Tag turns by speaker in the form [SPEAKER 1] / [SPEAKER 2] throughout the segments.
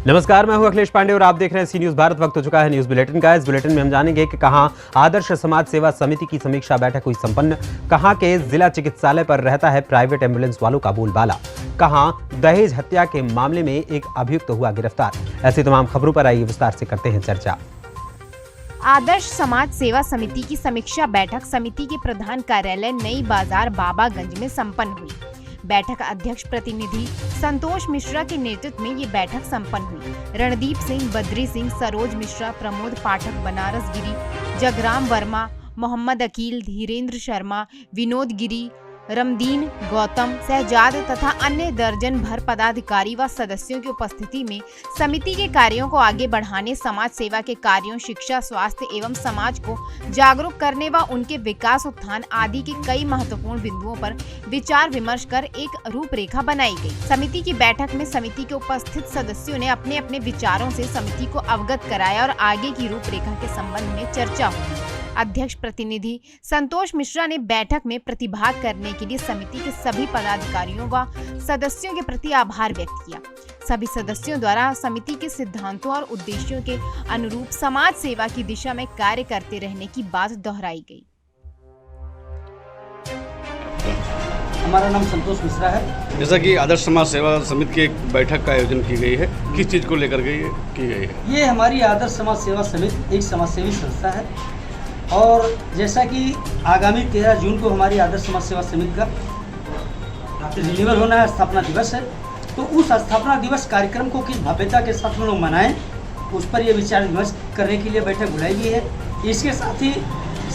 [SPEAKER 1] नमस्कार, मैं हूं अखिलेश पांडे और आप देख रहे हैं सी न्यूज भारत। वक्त हो चुका है न्यूज बुलेटिन का। इस बुलेटिन में हम जानेंगे कि कहां आदर्श समाज सेवा समिति की समीक्षा बैठक हुई संपन्न, कहां के जिला चिकित्सालय पर रहता है प्राइवेट एम्बुलेंस वालों का बोलबाला, कहां दहेज हत्या के मामले में एक अभियुक्त हुआ गिरफ्तार। ऐसी तमाम खबरों पर आइए विस्तार से करते हैं चर्चा।
[SPEAKER 2] आदर्श समाज सेवा समिति की समीक्षा बैठक समिति के प्रधान कार्यालय नई बाजार बाबागंज में संपन्न हुई। बैठक अध्यक्ष प्रतिनिधि संतोष मिश्रा के नेतृत्व में ये बैठक संपन्न हुई। रणदीप सिंह, बद्री सिंह, सरोज मिश्रा, प्रमोद पाठक, बनारस गिरी, जगराम वर्मा, मोहम्मद अकील, धीरेन्द्र शर्मा, विनोद गिरी, रमदीन, गौतम, सहजाद तथा अन्य दर्जन भर पदाधिकारी व सदस्यों की उपस्थिति में समिति के कार्यों को आगे बढ़ाने, समाज सेवा के कार्यों, शिक्षा, स्वास्थ्य एवं समाज को जागरूक करने व उनके विकास, उत्थान आदि के कई महत्वपूर्ण बिंदुओं पर विचार विमर्श कर एक रूपरेखा बनाई गई। समिति की बैठक में समिति के उपस्थित सदस्यों ने अपने अपने विचारों से समिति को अवगत कराया और आगे की रूपरेखा के संबंध में चर्चा हुई। अध्यक्ष प्रतिनिधि संतोष मिश्रा ने बैठक में प्रतिभाग करने के लिए समिति के सभी पदाधिकारियों व सदस्यों के प्रति आभार व्यक्त किया। सभी सदस्यों द्वारा समिति के सिद्धांतों और उद्देश्यों के अनुरूप समाज सेवा की दिशा में कार्य करते रहने की बात दोहराई गई।
[SPEAKER 3] हमारा नाम संतोष मिश्रा है।
[SPEAKER 4] जैसा कि आदर्श समाज सेवा समिति की एक बैठक का आयोजन की गई है, किस चीज़ को लेकर की गई है?
[SPEAKER 3] ये हमारी आदर्श समाज सेवा समिति एक समाजसेवी संस्था है और जैसा कि आगामी 13 जून को हमारी आदर्श समाज सेवा समिति का रिन्यूअल होना है, स्थापना दिवस है, तो उस स्थापना दिवस कार्यक्रम को किस भव्यता के साथ हम लोग मनाएं, उस पर यह विचार विमर्श करने के लिए बैठक बुलाई गई है। इसके साथ ही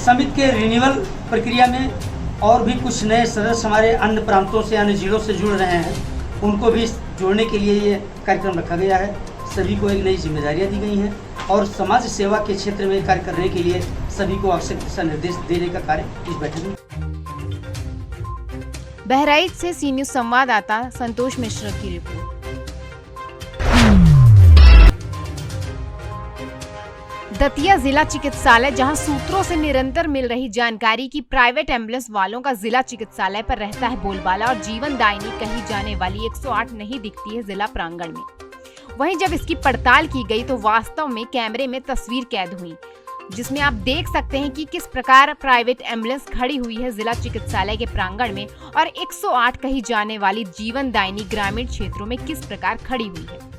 [SPEAKER 3] समिति के रिन्यूअल प्रक्रिया में और भी कुछ नए सदस्य हमारे अन्य प्रांतों से, अन्य जिलों से जुड़ रहे हैं, उनको भी जोड़ने के लिए ये कार्यक्रम रखा गया है। सभी को एक नई जिम्मेदारियां दी गई हैं और समाज सेवा के क्षेत्र में कार्य करने के लिए सभी को आवश्यक दिशा निर्देश देने का कार्य इस बैठक में।
[SPEAKER 2] बहराइच से सी न्यूज संवाददाता संतोष मिश्रा की रिपोर्ट। दतिया जिला चिकित्सालय, जहां सूत्रों से निरंतर मिल रही जानकारी कि प्राइवेट एम्बुलेंस वालों का जिला चिकित्सालय पर रहता है बोलबाला और जीवन दायिनी कही जाने वाली 108 नहीं दिखती है जिला प्रांगण में। वहीं जब इसकी पड़ताल की गई तो वास्तव में कैमरे में तस्वीर कैद हुई, जिसमें आप देख सकते हैं कि किस प्रकार प्राइवेट एम्बुलेंस खड़ी हुई है जिला चिकित्सालय के प्रांगण में और 108 कही जाने वाली जीवन दायिनी ग्रामीण क्षेत्रों में किस प्रकार खड़ी हुई है।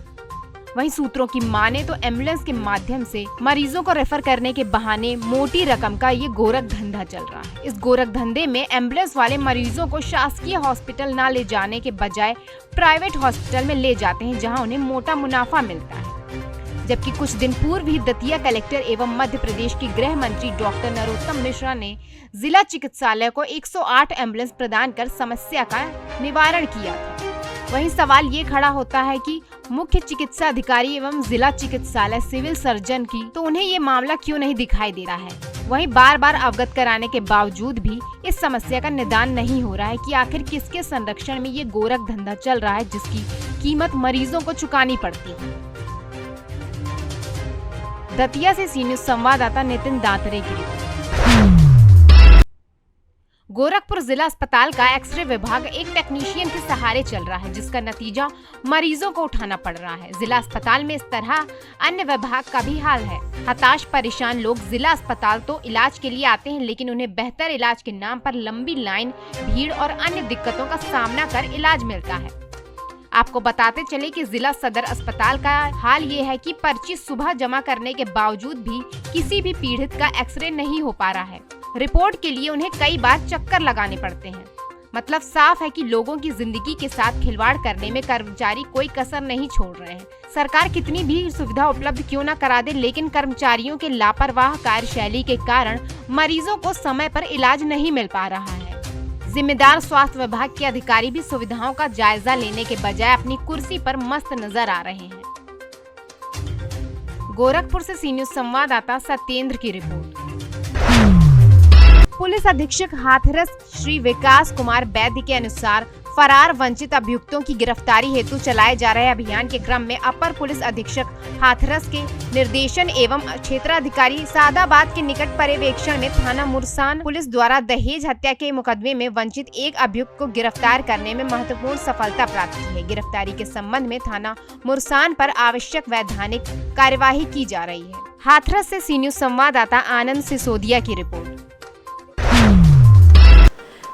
[SPEAKER 2] वहीं सूत्रों की माने तो एम्बुलेंस के माध्यम से मरीजों को रेफर करने के बहाने मोटी रकम का ये गोरख धंधा चल रहा है। इस गोरख धंधे में एम्बुलेंस वाले मरीजों को शासकीय हॉस्पिटल न ले जाने के बजाय प्राइवेट हॉस्पिटल में ले जाते हैं, जहां उन्हें मोटा मुनाफा मिलता है। जबकि कुछ दिन पूर्व ही दतिया कलेक्टर एवं मध्य प्रदेश की गृह मंत्री डॉक्टर नरोत्तम मिश्रा ने जिला चिकित्सालय को 108 एम्बुलेंस प्रदान कर समस्या का निवारण किया था। वहीं सवाल ये खड़ा होता है कि मुख्य चिकित्सा अधिकारी एवं जिला चिकित्सालय सिविल सर्जन की तो उन्हें ये मामला क्यों नहीं दिखाई दे रहा है। वहीं बार बार अवगत कराने के बावजूद भी इस समस्या का निदान नहीं हो रहा है कि आखिर किसके संरक्षण में ये गोरख धंधा चल रहा है, जिसकी कीमत मरीजों को चुकानी पड़ती है। दतिया से सी न्यूज संवाददाता नितिन दातरे की रिपोर्ट। गोरखपुर जिला अस्पताल का एक्सरे विभाग एक टेक्नीशियन के सहारे चल रहा है, जिसका नतीजा मरीजों को उठाना पड़ रहा है। जिला अस्पताल में इस तरह अन्य विभाग का भी हाल है। हताश परेशान लोग जिला अस्पताल तो इलाज के लिए आते हैं, लेकिन उन्हें बेहतर इलाज के नाम पर लंबी लाइन, भीड़ और अन्य दिक्कतों का सामना कर इलाज मिलता है। आपको बताते चले कि जिला सदर अस्पताल का हाल ये है कि पर्ची सुबह जमा करने के बावजूद भी किसी भी पीड़ित का एक्सरे नहीं हो पा रहा है। रिपोर्ट के लिए उन्हें कई बार चक्कर लगाने पड़ते हैं। मतलब साफ है कि लोगों की जिंदगी के साथ खिलवाड़ करने में कर्मचारी कोई कसर नहीं छोड़ रहे हैं। सरकार कितनी भी सुविधा उपलब्ध क्यों न करा दे, लेकिन कर्मचारियों के लापरवाह कार्यशैली के कारण मरीजों को समय पर इलाज नहीं मिल पा रहा है। जिम्मेदार स्वास्थ्य विभाग के अधिकारी भी सुविधाओं का जायजा लेने के बजाय अपनी कुर्सी पर मस्त नजर आ रहे हैं। गोरखपुर से सी न्यूज संवाददाता सत्येंद्र की रिपोर्ट। पुलिस अधीक्षक हाथरस श्री विकास कुमार वैद्य के अनुसार फरार वंचित अभियुक्तों की गिरफ्तारी हेतु चलाए जा रहे अभियान के क्रम में अपर पुलिस अधीक्षक हाथरस के निर्देशन एवं क्षेत्राधिकारी सादाबाद के निकट पर्यवेक्षण में थाना मुरसान पुलिस द्वारा दहेज हत्या के मुकदमे में वंचित एक अभियुक्त को गिरफ्तार करने में महत्वपूर्ण सफलता प्राप्त की है। गिरफ्तारी के संबंध में थाना मुरसान पर आवश्यक वैधानिक कार्यवाही की जा रही है। हाथरस से सी न्यूज संवाददाता आनंद सिसोदिया की रिपोर्ट।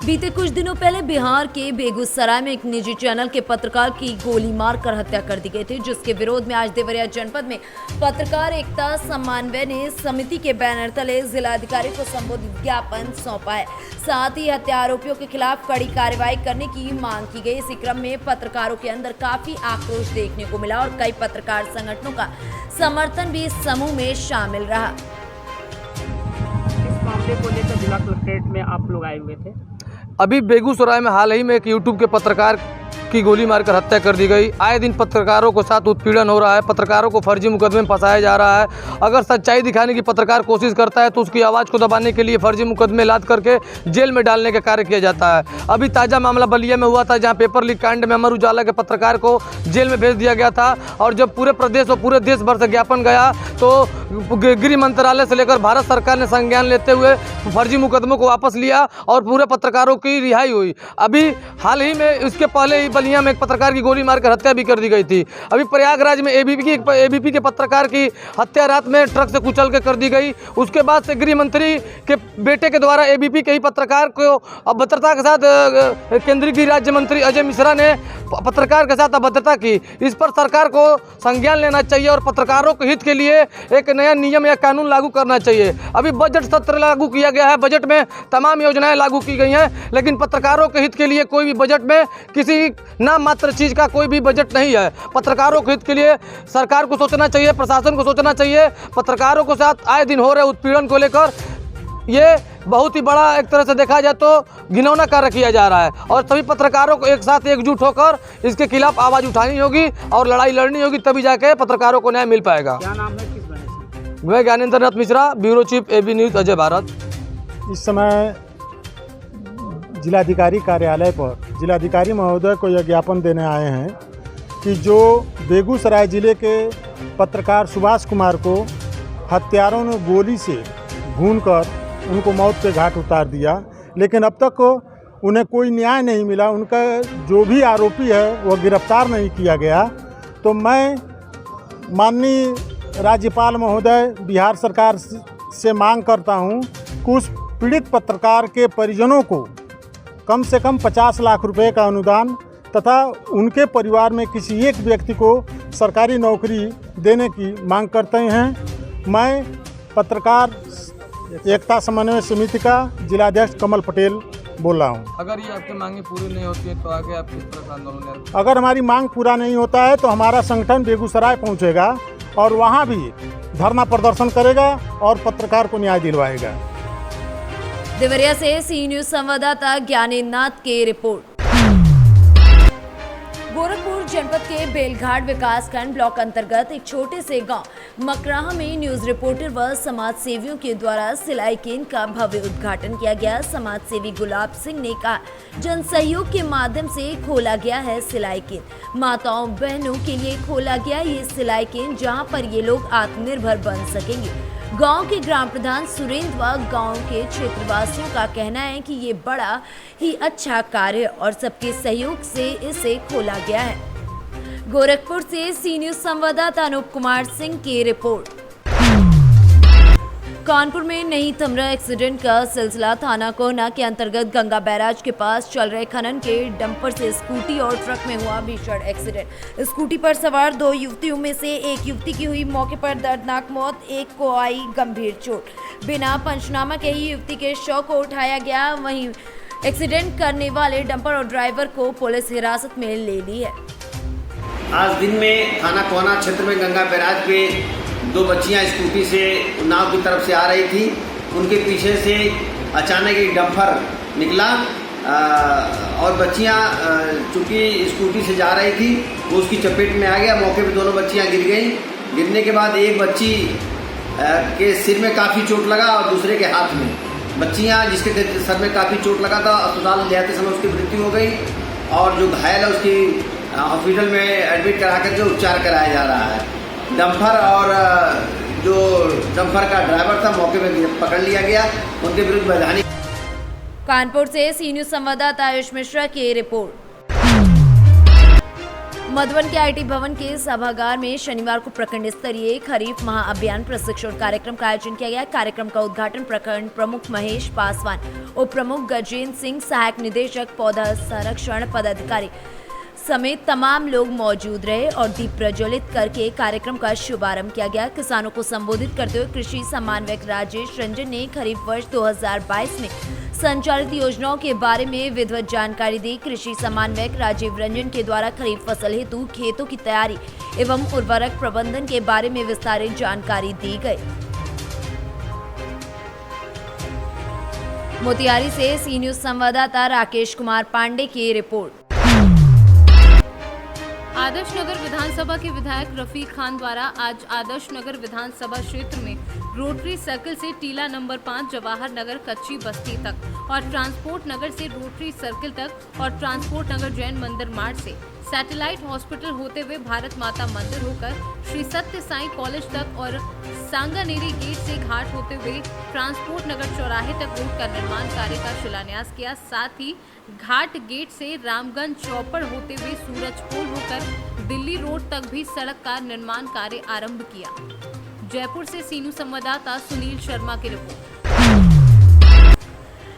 [SPEAKER 5] बीते कुछ दिनों पहले बिहार के बेगूसराय में एक निजी चैनल के पत्रकार की गोली मारकर हत्या कर दी गई थी, जिसके विरोध में आज देवरिया जनपद में पत्रकार एकता समन्वय समिति के बैनर तले जिलाधिकारी को संबोधित ज्ञापन सौंपा है। साथ ही हत्या आरोपियों के खिलाफ कड़ी कार्रवाई करने की मांग की गई। इसी क्रम में पत्रकारों के अंदर काफी आक्रोश देखने को मिला और कई पत्रकार संगठनों का समर्थन भी इस समूह में शामिल रहा।
[SPEAKER 6] इस मामले को लेकर जिला कलेक्ट्रेट में आप लोग आए हुए थे।
[SPEAKER 7] अभी बेगूसराय में हाल ही में एक यूट्यूब के पत्रकार की गोली मारकर हत्या कर दी गई। आए दिन पत्रकारों के साथ उत्पीड़न हो रहा है, पत्रकारों को फर्जी मुकदमे में फंसाया जा रहा है। अगर सच्चाई दिखाने की पत्रकार कोशिश करता है तो उसकी आवाज़ को दबाने के लिए फर्जी मुकदमे लाद करके जेल में डालने का कार्य किया जाता है। अभी ताज़ा मामला बलिया में हुआ था, जहाँ पेपर लीक कांड में अमर उजाला के पत्रकार को जेल में भेज दिया गया था। और जब पूरे प्रदेश और पूरे देश भर से ज्ञापन गया तो गृह मंत्रालय से लेकर भारत सरकार ने संज्ञान लेते हुए फर्जी मुकदमों को वापस लिया और पूरे पत्रकारों की रिहाई हुई। अभी हाल ही में इसके पहले ही बलिया में एक पत्रकार की गोली मारकर हत्या भी कर दी गई थी। अभी प्रयागराज में एबीपी के पत्रकार की हत्या रात में ट्रक से कुचल के कर दी गई। उसके बाद से गृह मंत्री के बेटे के द्वारा एबीपी के ही पत्रकार को अभद्रता के साथ केंद्रीय गृह राज्य मंत्री अजय मिश्रा ने पत्रकार के साथ अभद्रता की। इस पर सरकार को संज्ञान लेना चाहिए और पत्रकारों के हित के लिए एक नया नियम या कानून लागू करना चाहिए। अभी बजट सत्र लागू किया गया है, बजट में तमाम योजनाएं लागू की गई हैं, लेकिन पत्रकारों के हित के लिए कोई भी बजट में किसी नाम मात्र चीज़ का कोई भी बजट नहीं है। पत्रकारों के हित के लिए सरकार को सोचना चाहिए, प्रशासन को सोचना चाहिए। पत्रकारों के साथ आए दिन हो रहे उत्पीड़न को लेकर ये बहुत ही बड़ा एक तरह से देखा जाए तो घिनौना कार्य किया जा रहा है और सभी पत्रकारों को एक साथ एकजुट होकर इसके खिलाफ आवाज़ उठानी होगी और लड़ाई लड़नी होगी, तभी जाके पत्रकारों को न्याय मिल पाएगा।
[SPEAKER 6] क्या नाम है, किस वजह से?
[SPEAKER 7] मैं Gyanendra Nath Mishra, bureau chief AB news Ajay Bharat.
[SPEAKER 8] इस समय जिलाधिकारी कार्यालय पर जिलाधिकारी महोदय को यह ज्ञापन देने आए हैं कि जो बेगूसराय जिले के पत्रकार सुभाष कुमार को हत्यारों ने गोली से भूनकर उनको मौत के घाट उतार दिया, लेकिन अब तक उन्हें कोई न्याय नहीं मिला। उनका जो भी आरोपी है वह गिरफ्तार नहीं किया गया। तो मैं माननीय राज्यपाल महोदय बिहार सरकार से मांग करता हूं कि उस पीड़ित पत्रकार के परिजनों को कम से कम 50 लाख रुपए का अनुदान तथा उनके परिवार में किसी एक व्यक्ति को सरकारी नौकरी देने की मांग करते हैं। मैं पत्रकार एकता समन्वय समिति का जिलाध्यक्ष कमल पटेल बोल रहा हूँ।
[SPEAKER 7] अगर ये आपकी मांगे पूरी नहीं होती है तो आगे आप किस तरह का आंदोलन करेंगे?
[SPEAKER 8] अगर हमारी मांग पूरा नहीं होता है तो हमारा संगठन बेगूसराय पहुँचेगा और वहाँ भी धरना प्रदर्शन करेगा और पत्रकार को न्याय दिलवाएगा।
[SPEAKER 5] देवरिया से सी न्यूज संवाददाता ज्ञानेंद्र नाथ की रिपोर्ट। गोरखपुर जनपद के बेलघाट विकासखंड ब्लॉक अंतर्गत एक छोटे से गांव मकराहा में न्यूज रिपोर्टर व समाज सेवियों के द्वारा सिलाई केंद्र का भव्य उद्घाटन किया गया। समाज सेवी गुलाब सिंह ने कहा, जन सहयोग के माध्यम से खोला गया है सिलाई केंद्र। माताओं बहनों के लिए खोला गया ये सिलाई केंद्र, जहां पर ये लोग आत्मनिर्भर बन सकेंगे। गांव के ग्राम प्रधान सुरेंद्र व गांव के क्षेत्रवासियों का कहना है कि ये बड़ा ही अच्छा कार्य और सबके सहयोग से इसे खोला गया है। गोरखपुर से सी न्यूज संवाददाता अनूप कुमार सिंह की रिपोर्ट। कानपुर में नहीं थम रहा एक्सीडेंट का सिलसिला। थाना कोहना के अंतर्गत गंगा बैराज के पास चल रहे खनन के डंपर से स्कूटी और ट्रक में हुआ भीषण एक्सीडेंट। स्कूटी पर सवार 2 युवतियों में से एक युवती की हुई मौके पर दर्दनाक मौत, एक को आई गंभीर चोट। बिना पंचनामा के ही युवती के शव को उठाया गया। वहीं एक्सीडेंट करने वाले डंपर और ड्राइवर को पुलिस हिरासत में ले ली है।
[SPEAKER 9] आज दिन में थाना कोहना क्षेत्र में गंगा बैराज पे 2 बच्चियां स्कूटी से उन्नाव की तरफ से आ रही थी। उनके पीछे से अचानक एक डंपर निकला और बच्चियां चूँकि स्कूटी से जा रही थी वो उसकी चपेट में आ गया। मौके पे दोनों बच्चियां गिर गईं। गिरने के बाद एक बच्ची के सिर में काफ़ी चोट लगा और दूसरे के हाथ में। बच्चियां जिसके सर में काफ़ी चोट लगा था अस्पताल ले जाते समय उसकी मृत्यु हो गई। और जो घायल है उसकी हॉस्पिटल में एडमिट करा करके उपचार कराया जा रहा है। डंपर और जो डंपर का ड्राइवर था मौके पर पकड़ लिया गया, उनके विरुद्ध वैधानिक।
[SPEAKER 5] कानपुर से सी न्यूज संवाददाता आयुष मिश्रा की रिपोर्ट। मधुबन के आईटी भवन के सभागार में शनिवार को प्रखंड स्तरीय खरीफ महाअभियान प्रशिक्षण कार्यक्रम का आयोजन किया गया। कार्यक्रम का उद्घाटन प्रखंड प्रमुख महेश पासवान, उप प्रमुख गजेंद्र सिंह, सहायक निदेशक पौधा संरक्षण पदाधिकारी समेत तमाम लोग मौजूद रहे और दीप प्रज्वलित करके कार्यक्रम का शुभारंभ किया गया। किसानों को संबोधित करते हुए कृषि समन्वयक राजेश रंजन ने खरीफ वर्ष 2022 में संचालित योजनाओं के बारे में विधिवत जानकारी दी। कृषि समन्वयक राजीव रंजन के द्वारा खरीफ फसल हेतु खेतों की तैयारी एवं उर्वरक प्रबंधन के बारे में विस्तारित जानकारी दी गई। मोतिहारी से सी न्यूज संवाददाता राकेश कुमार पांडे की रिपोर्ट।
[SPEAKER 10] आदर्श नगर विधानसभा के विधायक रफीक खान द्वारा आज आदर्श नगर विधानसभा क्षेत्र में रोटरी सर्कल से टीला नंबर 5 जवाहर नगर कच्ची बस्ती तक और ट्रांसपोर्ट नगर से रोटरी सर्कल तक और ट्रांसपोर्ट नगर जैन मंदिर मार्ग से सैटेलाइट हॉस्पिटल होते हुए भारत माता मंदिर होकर श्री सत्य साई कॉलेज तक और सांगानेरी गेट से घाट होते हुए ट्रांसपोर्ट नगर चौराहे तक रोड का निर्माण कार्य का शिलान्यास किया। साथ ही घाट गेट से रामगंज चौपड़ होते हुए सूरजपोल होकर दिल्ली रोड तक भी सड़क का निर्माण कार्य आरंभ किया। जयपुर से सीनू संवाददाता सुनील शर्मा की रिपोर्ट।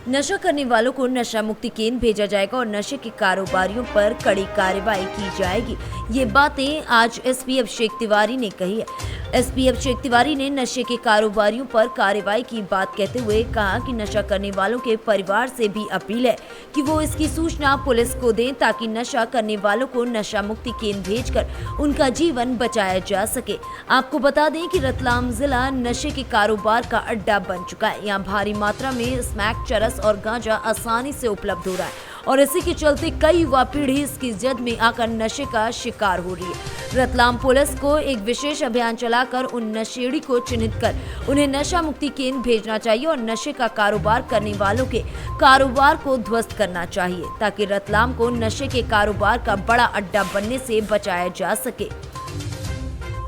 [SPEAKER 5] नशा करने वालों को नशा मुक्ति केंद्र भेजा जाएगा और नशे के कारोबारियों पर कड़ी कार्रवाई की जाएगी। ये बातें आज एसपी अभिषेक तिवारी ने कही है। एसपी अभिषेक तिवारी ने नशे के कारोबारियों पर कार्रवाई की बात कहते हुए कहा कि नशा करने वालों के परिवार से भी अपील है कि वो इसकी सूचना पुलिस को दें ताकि नशा करने वालों को नशा मुक्ति केंद्र भेजकर उनका जीवन बचाया जा सके। आपको बता दें कि रतलाम जिला नशे के कारोबार का अड्डा बन चुका है। यहाँ भारी मात्रा में स्मैक, चरस और गांजा आसानी से उपलब्ध हो रहा है और इसी के चलते कई युवा पीढ़ी इसकी जद में आकर नशे का शिकार हो रही है। रतलाम पुलिस को एक विशेष अभियान चलाकर उन नशेड़ी को चिन्हित कर उन्हें नशा मुक्ति केंद्र भेजना चाहिए और नशे का कारोबार करने वालों के कारोबार को ध्वस्त करना चाहिए ताकि रतलाम को नशे के कारोबार का बड़ा अड्डा बनने से बचाया जा सके।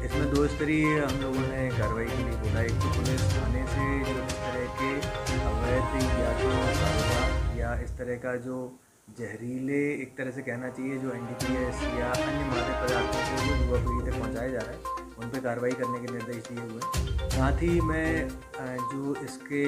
[SPEAKER 11] इसमें दो स्तरीय हम लोगों ने कार्रवाई के लिए बोला। एक तो पुलिस थाने से जो इस तरह के अवैध या तो कारोबार या इस तरह का जो जहरीले एक तरह से कहना चाहिए जो NDPS या अन्य मादक पदार्थों को जो युवा पीढ़ी तक पहुँचाया जा रहा है उन पर कार्रवाई करने के निर्देश दिए हुए हैं। साथ ही मैं जो इसके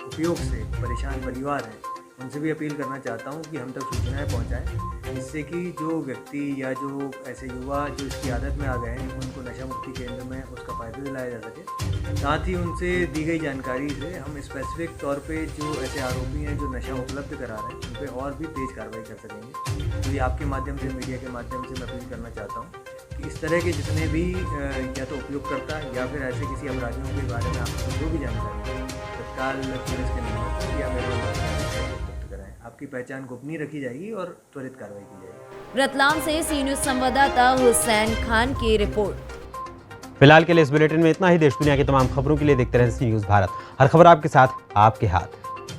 [SPEAKER 11] उपयोग से परेशान परिवार हैं उनसे भी अपील करना चाहता हूं कि हम तक सूचनाएं पहुंचाएं, जिससे कि जो व्यक्ति या जो ऐसे युवा जो इसकी आदत में आ गए हैं उनको नशा मुक्ति केंद्र में उसका फ़ायदा दिलाया जा सके। साथ ही उनसे दी गई जानकारी से हम स्पेसिफिक तौर पे जो ऐसे आरोपी हैं जो नशा उपलब्ध करा रहे हैं उन पर और भी तेज़ कार्रवाई कर सकेंगे। तो ये आपके माध्यम से, मीडिया के माध्यम से मैं अपील करना चाहता हूँ कि इस तरह के जितने भी या तो उपयोगकर्ता या फिर ऐसे किसी अपराधियों के बारे में आपको जो भी जानकारी है तत्काल पुलिस के नंबर पर या मेरे नंबर पर आपकी पहचान गोपनीय रखी जाएगी और त्वरित कार्रवाई की जाएगी।
[SPEAKER 5] रतलाम से सी न्यूज संवाददाता हुसैन खान की रिपोर्ट।
[SPEAKER 1] फिलहाल के लिए इस बुलेटिन में इतना ही। देश दुनिया की तमाम खबरों के लिए देखते रहें सी न्यूज़ भारत। हर खबर आपके साथ, आपके हाथ।